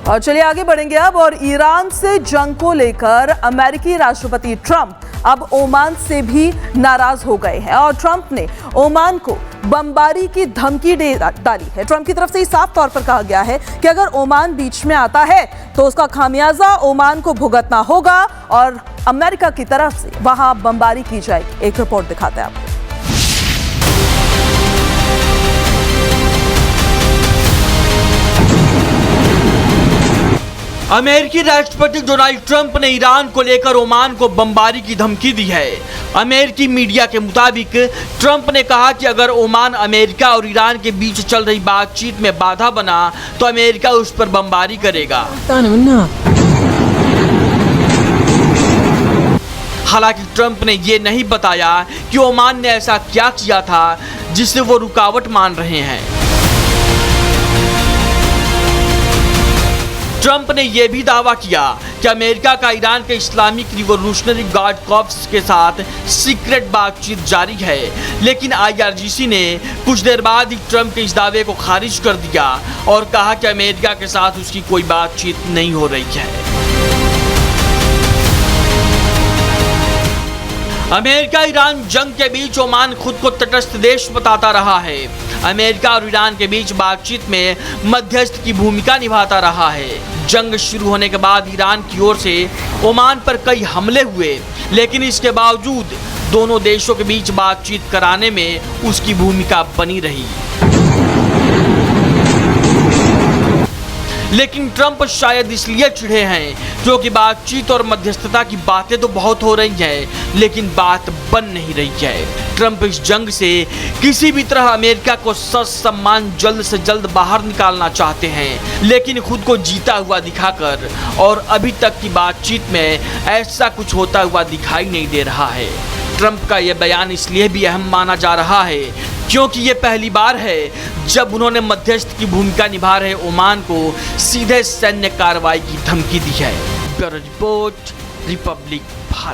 और चलिए आगे बढ़ेंगे अब। और ईरान से जंग को लेकर अमेरिकी राष्ट्रपति ट्रंप अब ओमान से भी नाराज हो गए हैं और ट्रंप ने ओमान को बमबारी की धमकी दे डाली है। ट्रंप की तरफ से साफ तौर पर कहा गया है कि अगर ओमान बीच में आता है तो उसका खामियाजा ओमान को भुगतना होगा और अमेरिका की तरफ से वहां बमबारी की जाएगी। एक रिपोर्ट दिखाते हैं आपको। अमेरिकी राष्ट्रपति डोनाल्ड ट्रंप ने ईरान को लेकर ओमान को बमबारी की धमकी दी है। अमेरिकी मीडिया के मुताबिक ट्रंप ने कहा कि अगर ओमान अमेरिका और ईरान के बीच चल रही बातचीत में बाधा बना तो अमेरिका उस पर बमबारी करेगा। हालांकि ट्रंप ने यह नहीं बताया कि ओमान ने ऐसा क्या किया था जिसे वो रुकावट मान रहे हैं। ट्रंप ने यह भी दावा किया कि अमेरिका का ईरान के इस्लामिक रिवॉल्यूशनरी गार्ड कॉर्प्स के साथ सीक्रेट बातचीत जारी है, लेकिन IRGC ने कुछ देर बाद ही ट्रंप के इस दावे को खारिज कर दिया और कहा कि अमेरिका के साथ उसकी कोई बातचीत नहीं हो रही है। अमेरिका ईरान जंग के बीच ओमान खुद को तटस्थ देश बताता रहा है। अमेरिका और ईरान के बीच बातचीत में मध्यस्थ की भूमिका निभाता रहा है। जंग शुरू होने के बाद ईरान की ओर से ओमान पर कई हमले हुए, लेकिन इसके बावजूद दोनों देशों के बीच बातचीत कराने में उसकी भूमिका बनी रही। लेकिन ट्रंप शायद इसलिए चिढ़े हैं क्योंकि बातचीत और मध्यस्थता की बातें तो बहुत हो रही हैं, लेकिन बात बन नहीं रही है। ट्रंप इस जंग से किसी भी तरह अमेरिका को सम्मान जल्द से जल्द बाहर निकालना चाहते हैं, लेकिन खुद को जीता हुआ दिखाकर, और अभी तक की बातचीत में ऐसा कुछ होता हुआ दिखाई नहीं दे रहा है। ट्रंप का यह बयान इसलिए भी अहम माना जा रहा है क्योंकि ये पहली बार है जब उन्होंने मध्यस्थ की भूमिका निभा रहे ओमान को सीधे सैन्य कार्रवाई की धमकी दी है। Bureau report, Republic Bharat.